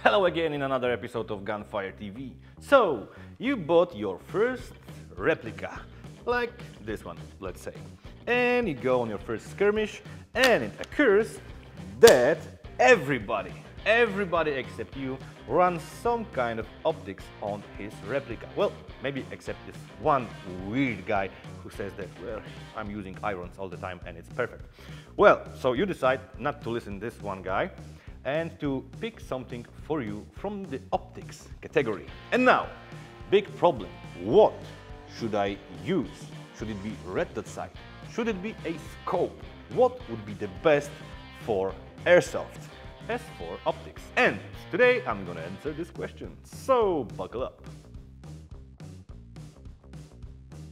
Hello again in another episode of Gunfire TV. So, you bought your first replica, like this one, let's say. And you go on your first skirmish, and it occurs that everybody except you runs some kind of optics on his replica. Well, maybe except this one weird guy who says that, well, I'm using irons all the time and it's perfect. Well, so you decide not to listen to this one guy and to pick something for you from the optics category. And now, big problem. What should I use? Should it be red dot sight? Should it be a scope? What would be the best for airsoft as for optics? And today I'm gonna answer this question, so buckle up.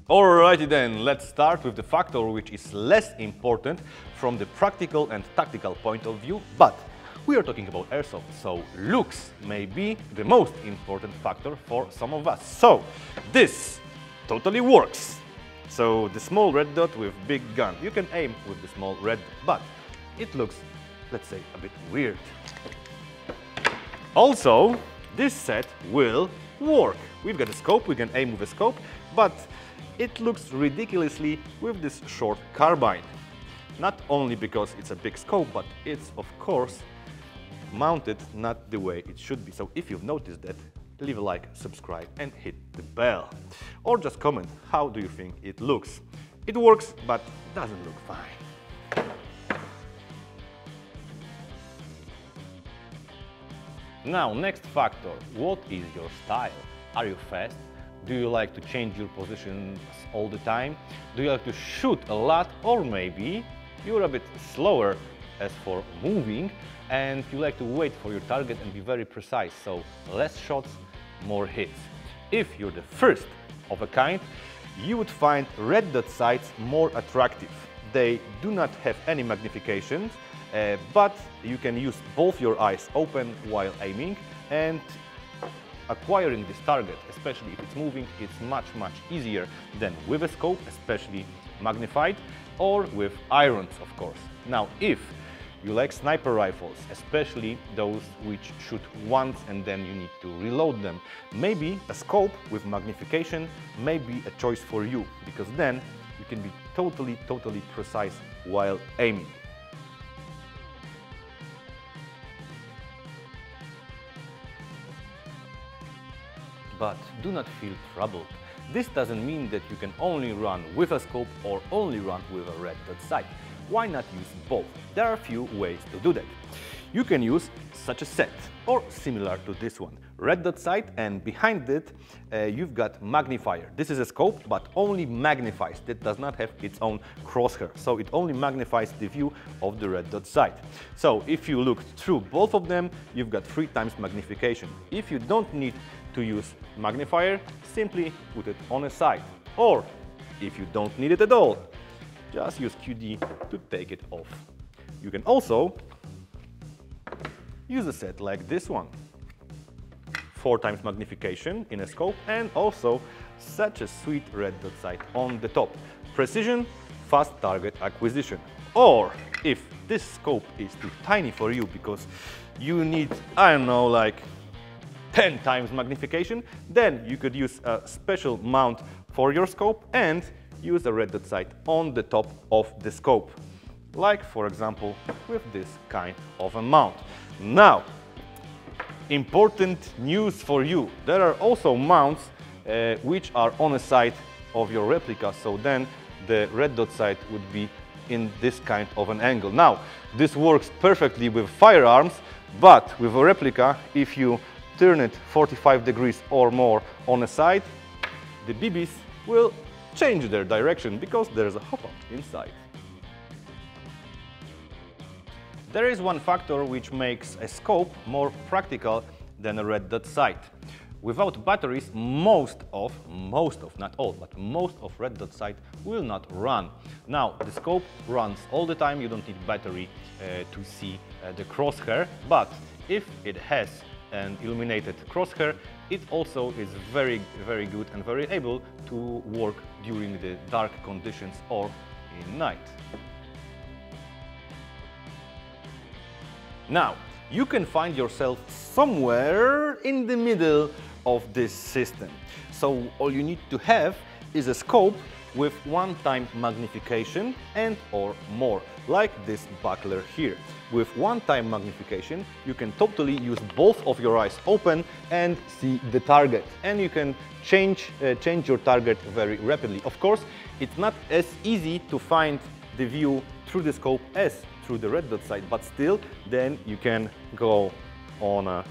Alrighty then, let's start with the factor which is less important from the practical and tactical point of view, but we are talking about airsoft, so looks may be the most important factor for some of us. So this totally works. So the small red dot with big gun, you can aim with the small red dot, but it looks, let's say, a bit weird. Also, this set will work. We've got a scope, we can aim with a scope, but it looks ridiculously with this short carbine. Not only because it's a big scope, but it's of course mounted not the way it should be. So if you've noticed that, leave a like, subscribe and hit the bell. Or just comment, how do you think it looks? It works, but doesn't look fine. Now, next factor, what is your style? Are you fast? Do you like to change your positions all the time? Do you like to shoot a lot? Or maybe you're a bit slower as for moving and you like to wait for your target and be very precise, so less shots, more hits. If you're the first of a kind, you would find red dot sights more attractive. They do not have any magnification, but you can use both your eyes open while aiming, and acquiring this target, especially if it's moving, it's much easier than with a scope, especially magnified, or with irons, of course. Now, if you like sniper rifles, especially those which shoot once and then you need to reload them, maybe a scope with magnification may be a choice for you, because then you can be totally precise while aiming. But do not feel troubled. This doesn't mean that you can only run with a scope or only run with a red dot sight. Why not use both? There are a few ways to do that. You can use such a set, or similar to this one. Red dot sight, and behind it you've got magnifier. This is a scope, but only magnifies. It does not have its own crosshair, so it only magnifies the view of the red dot sight. So if you look through both of them, you've got 3 times magnification. If you don't need to use magnifier, simply put it on a side. Or if you don't need it at all, just use QD to take it off. You can also use a set like this one. 4 times magnification in a scope, and also such a sweet red dot sight on the top. Precision, fast target acquisition. Or if this scope is too tiny for you because you need, I don't know, like 10 times magnification, then you could use a special mount for your scope and use a red dot sight on the top of the scope, like for example with this kind of a mount. Now, important news for you. There are also mounts which are on the side of your replica, so then the red dot sight would be in this kind of an angle. Now, this works perfectly with firearms, but with a replica, if you turn it 45 degrees or more on a side, the BBs will change their direction because there's a hop-up inside. There is one factor which makes a scope more practical than a red dot sight. Without batteries, most of, not all, but most of red dot sight will not run. Now, the scope runs all the time, you don't need battery to see the crosshair, but if it has an illuminated crosshair, it also is very good and very able to work during the dark conditions or in night. Now, you can find yourself somewhere in the middle of this system. So all you need to have is a scope with one-time magnification and or more, like this buckler here. With one-time magnification, you can totally use both of your eyes open and see the target. And you can change your target very rapidly. Of course, it's not as easy to find the view through the scope as through the red dot sight, but still, then you can go on a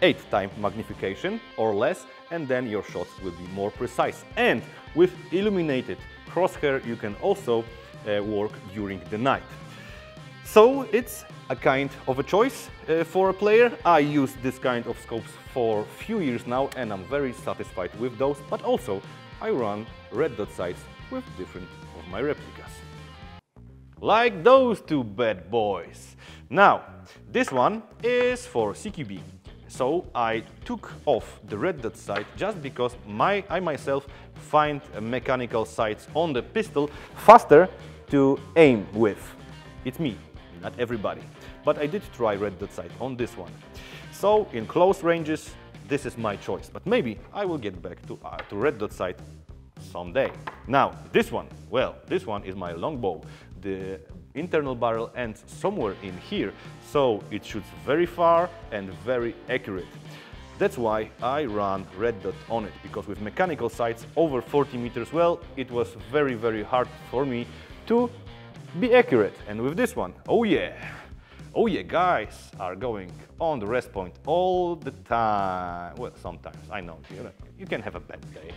8-time magnification or less, and then your shots will be more precise. And with illuminated crosshair, you can also work during the night. So it's a kind of a choice for a player. I use this kind of scopes for a few years now, and I'm very satisfied with those, but also I run red dot sights with different of my replicas. Like those two bad boys. Now, this one is for CQB. So I took off the red dot sight just because I myself find mechanical sights on the pistol faster to aim with. It's me, not everybody. But I did try red dot sight on this one. So in close ranges, this is my choice. But maybe I will get back to red dot sight someday. Now, this one, well, this one is my longbow. The internal barrel ends somewhere in here, so it shoots very far and very accurate. That's why I run red dot on it, because with mechanical sights over 40 meters, well, it was very, very hard for me to be accurate. And with this one, oh yeah, guys are going on the rest point all the time. Well, sometimes, I know, you can have a bad day.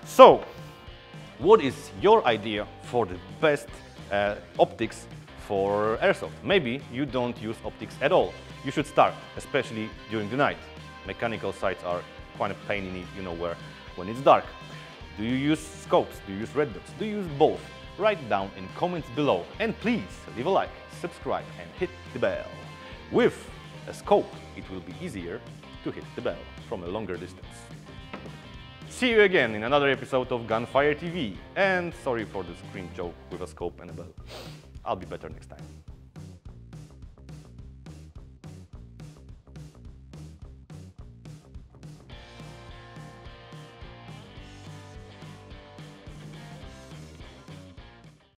So, what is your idea for the best optics for airsoft? Maybe you don't use optics at all. You should start, especially during the night. Mechanical sights are quite a pain in it, when it's dark. Do you use scopes? Do you use red dots? Do you use both? Write down in comments below, and please leave a like, subscribe and hit the bell. With a scope, it will be easier to hit the bell from a longer distance. See you again in another episode of Gunfire TV. And sorry for the screen joke with a scope and a bell. I'll be better next time.